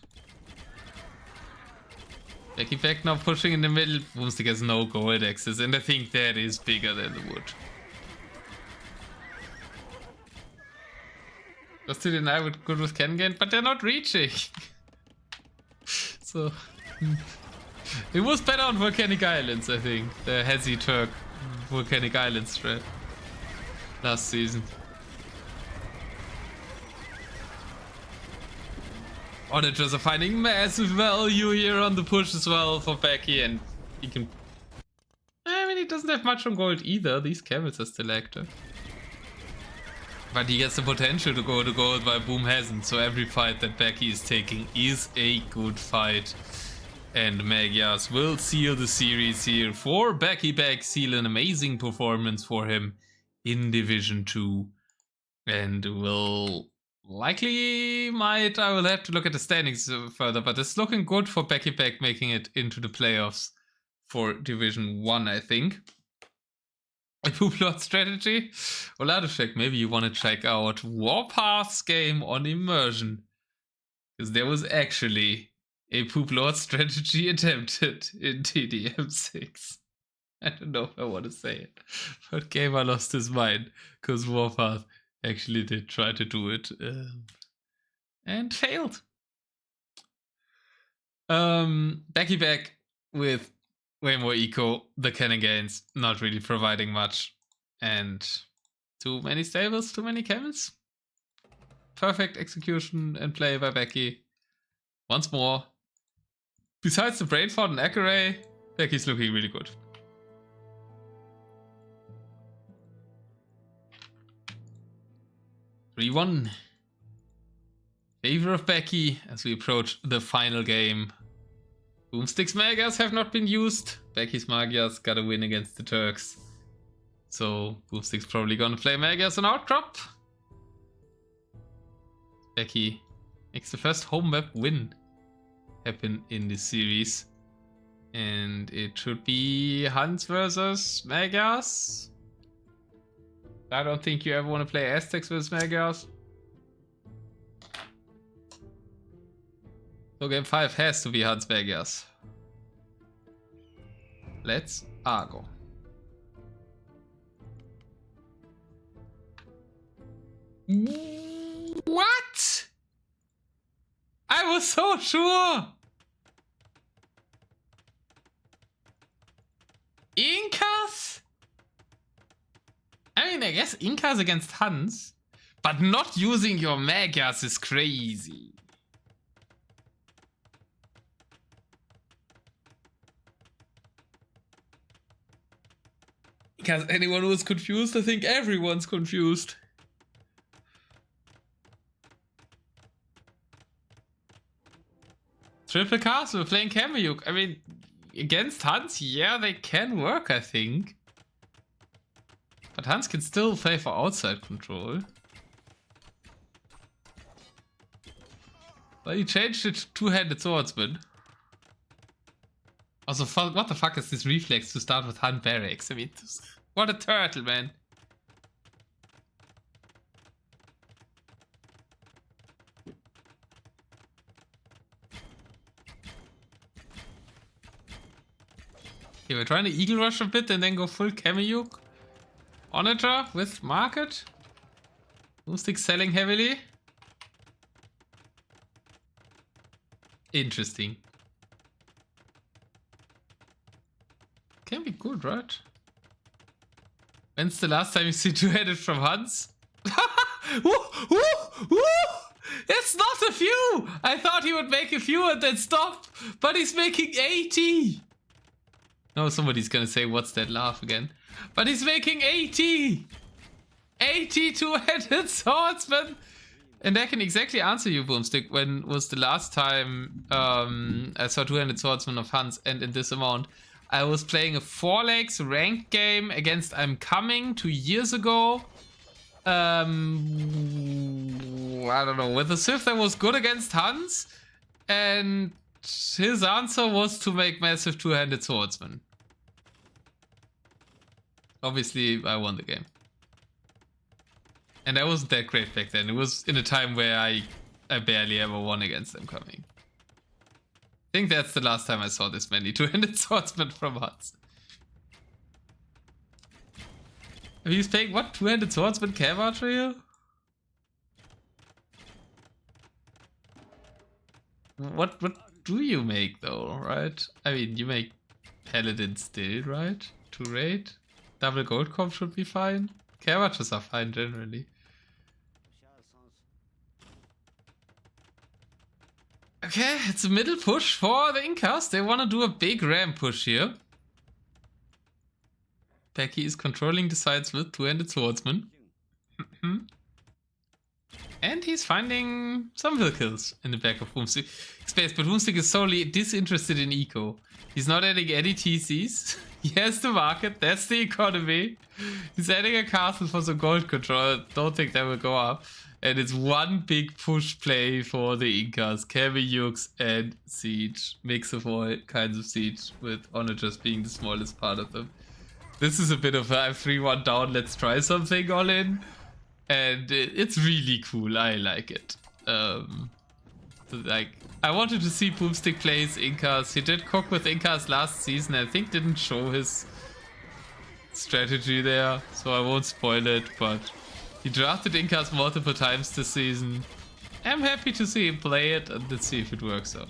Backyback now pushing in the middle. boOmstik has no gold access, and I think that is bigger than the wood. Just to deny would good with Kengen, but they're not reaching. So it was better on Volcanic Islands, I think. The Hezi Turk Volcanic Islands strat last season. Auditors are finding massive value here on the push as well for Becky, and he can... I mean, he doesn't have much on gold either. These camels are still active. But he gets the potential to go to gold while Boom hasn't, so every fight that Becky is taking is a good fight. And Magyars will seal the series here for Backyback, seal an amazing performance for him in Division 2. And will likely I will have to look at the standings further, but it's looking good for Backyback making it into the playoffs for Division 1, I think. A Poop-Lord strategy? Oladusek, maybe you want to check out Warpath's game on Immersion. Because there was actually a Poop-Lord strategy attempted in TDM6. I don't know if I want to say it. But Gamer lost his mind. Because Warpath actually did try to do it. And failed. Backyback with way more eco, the cannon gains not really providing much, and too many stables, too many camels. Perfect execution and play by Becky. Once more, besides the Brainford and Accuray, Becky's looking really good. (3-1). Favor of Becky as we approach the final game. boOmstik's Magyars have not been used. Becky's Magyars got a win against the Turks. So boOmstik's probably gonna play Magyars on Outcrop. Becky makes the first home map win happen in this series. And it should be Hans versus Magyars. I don't think you ever want to play Aztecs with Magyars. So game 5 has to be Hans Magyars. Let's go. What? I was so sure. Incas? I mean, I guess Incas against Hans, but not using your Magyars is crazy. Because anyone who was confused, I think everyone's confused. Triple Castle playing Kameyuk. I mean, against Hans, yeah, they can work, I think. But Hans can still play for outside control. But he changed it to two-handed swordsman. Also, what the fuck is this reflex to start with Hunt Barracks? I mean, what a turtle, man. Okay, we're trying to eagle rush a bit and then go full Kameyuk. Otter with market. boOmstik selling heavily. Interesting. Can be good, right? When's the last time you see two-headed from Hans? Woo! Woo! Woo! It's not a few! I thought he would make a few and then stop, but he's making 80! No, somebody's gonna say, what's that laugh again? But he's making 80! 80 two-headed swordsmen! And I can exactly answer you, boOmstik. When was the last time I saw two-handed swordsman of Hans and in this amount? I was playing a 4 legs ranked game against I'm Coming 2 years ago. I don't know, with a Sith that was good against Hans. And his answer was to make massive two-handed swordsman. Obviously, I won the game. And I wasn't that great back then. It was in a time where I barely ever won against I'm Coming. I think that's the last time I saw this many two-handed swordsmen from Hans. He's playing what? Two-handed swordsman Cav trio? What do you make though, right? I mean, you make Paladin still, right? 2 raid? Double gold comp should be fine. Cav are fine generally. Okay, it's a middle push for the Incas. They want to do a big ram push here. Becky is controlling the sides with two-handed swordsman. And he's finding some hill kills in the back of boOmstik space, but boOmstik is solely disinterested in eco. He's not adding any TCs. He has the market, that's the economy. He's adding a castle for some gold control. Don't think that will go up. And it's one big push play for the Incas. Kameyuks and siege. Mix of all kinds of siege, with Honor just being the smallest part of them. This is a bit of a I'm 3-1 down, let's try something all in. And it's really cool, I like it. Like, I wanted to see boOmstik plays Incas. He did cook with Incas last season, I think didn't show his strategy there, so I won't spoil it, but he drafted Incas multiple times this season. I'm happy to see him play it, and let's see if it works out.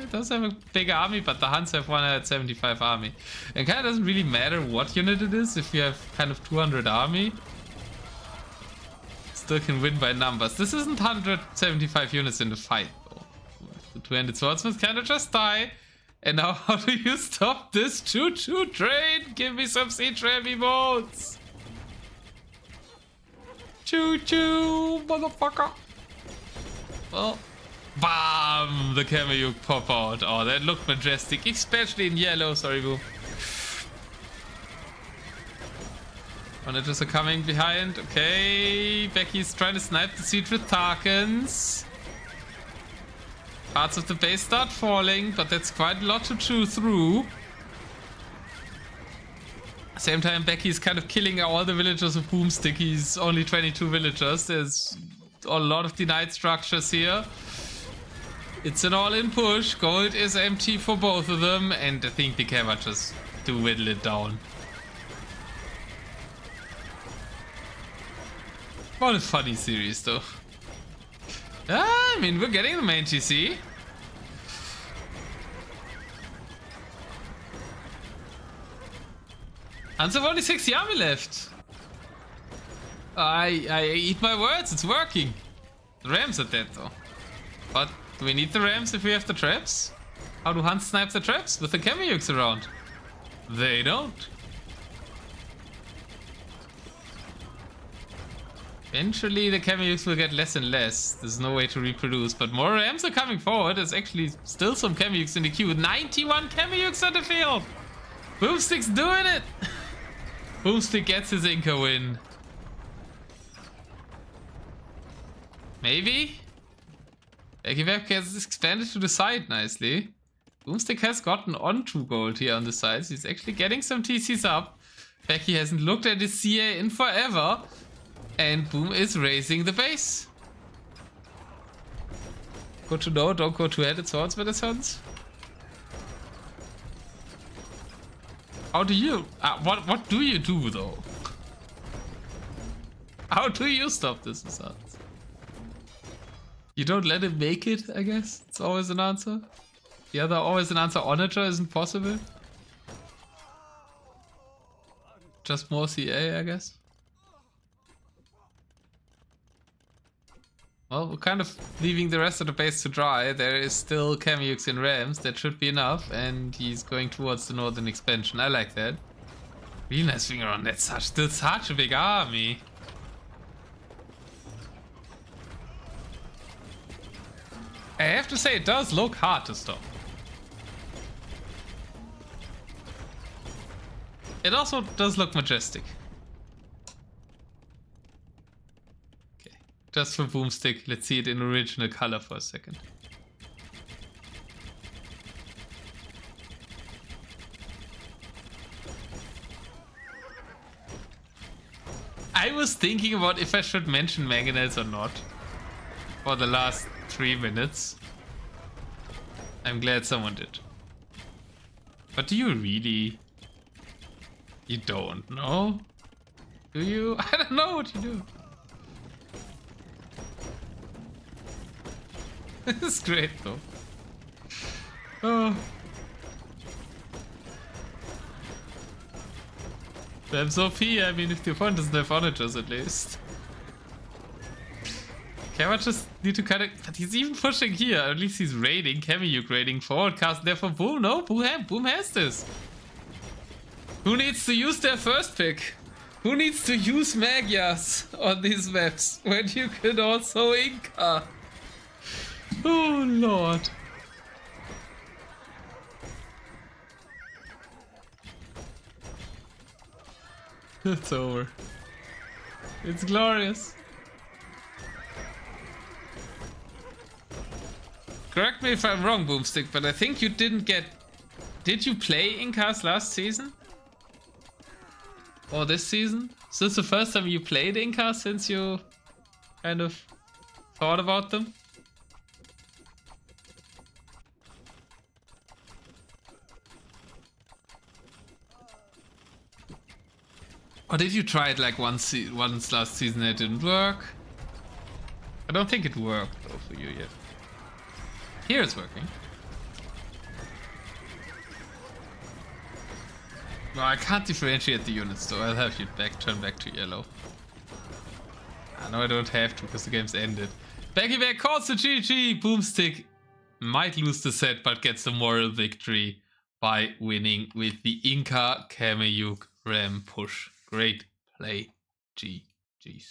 It does have a big army, but the Huns have 175 army. It kind of doesn't really matter what unit it is, if you have kind of 200 army. Still can win by numbers. This isn't 175 units in the fight, though. The two-handed swordsmen kind of just die. And now how do you stop this choo-choo train? Give me some siege ram emotes! Choo-choo, motherfucker! Well, bam! The Kameyuk pop out. Oh, that looked majestic, especially in yellow. Sorry, boo. Monitors are coming behind. Okay, Becky's trying to snipe the siege with Tarkans. Parts of the base start falling, but that's quite a lot to chew through. Same time, Becky's kind of killing all the villagers with boomstick. He's only 22 villagers. There's a lot of denied structures here. It's an all-in push. Gold is empty for both of them, and I think they can just to whittle it down. What a funny series, though. I mean, we're getting the main GC. And so only 60 army left. I eat my words, it's working. The Rams are dead though. But do we need the Rams if we have the traps? How do Huns snipe the traps? With the Kameyuks around. They don't. Eventually the Kameyuks will get less and less. There's no way to reproduce, but more Rams are coming forward. There's actually still some Kameyuks in the queue. 91 Kameyuks on the field. boOmstik's doing it. boOmstik gets his Inca win. Maybe? Backyback has expanded to the side nicely. boOmstik has gotten on 2 gold here on the sides. He's actually getting some TCs up. Becky hasn't looked at his CA in forever. And Boom is raising the base. Good to know, don't go two-headed swords with the sons. How do you... what do you do though? How do you stop this sons? You don't let him make it, I guess? It's always an answer. The other always an answer, Otter isn't possible. Just more CA, I guess. Well, we're kind of leaving the rest of the base to dry. There is still Kameyuks and Rams. That should be enough. And he's going towards the northern expansion. I like that. Really nice finger on that. Still such a big army. I have to say, it does look hard to stop. It also does look majestic. Just for boOmstik, let's see it in original color for a second. I was thinking about if I should mention mangonels or not for the last 3 minutes. I'm glad someone did. But do you really? You don't know? Do you? I don't know what you do. This is great though. Oh. Rams OP, I mean, if the opponent doesn't have onagers at least. Kama just need to kind of... But he's even pushing here. At least he's raiding. Kameyuk raiding forward cast there for Boom. No, Boom has this. Who needs to use their first pick? Who needs to use Magyas on these maps when you can also Inca? Oh lord. It's over. It's glorious. Correct me if I'm wrong, boOmstik, but I think you didn't get... Did you play Incas last season? Or this season? Is this the first time you played Incas since you kind of thought about them? Or did you try it like once last season and it didn't work? I don't think it worked though for you yet. Here it's working. No, I can't differentiate the units though. I'll have you turn back to yellow. No, I don't have to because the game's ended. Backyback calls the GG. boOmstik might lose the set but gets the moral victory by winning with the Inca Kameyuk Ram push. Great play, GG's.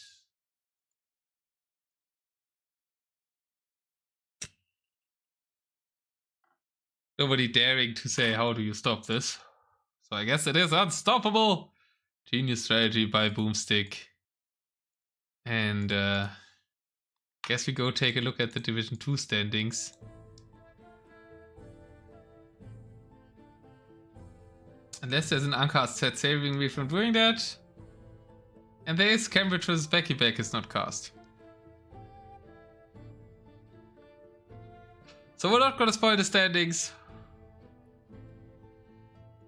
Nobody daring to say, how do you stop this? So I guess it is unstoppable. Genius strategy by boOmstik. And guess we go take a look at the Division 2 standings. Unless there's an uncast set saving me from doing that. And there is Cambridge vs. Backyback is not cast. So we're not gonna spoil the standings.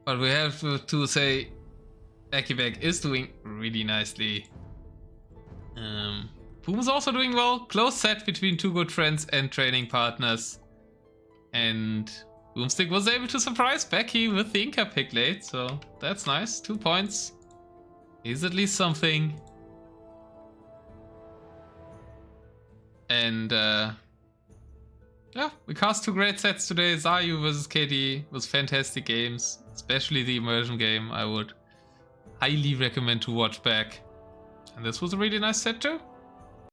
But we have to say Backyback is doing really nicely. Boom is also doing well. Close set between two good friends and training partners. And boOmstik was able to surprise Becky with the Inca pick late, so that's nice. 2 points. Is at least something. And yeah, we cast 2 great sets today. Zayu versus KD was fantastic games, especially the immersion game. I would highly recommend to watch back. And this was a really nice set too.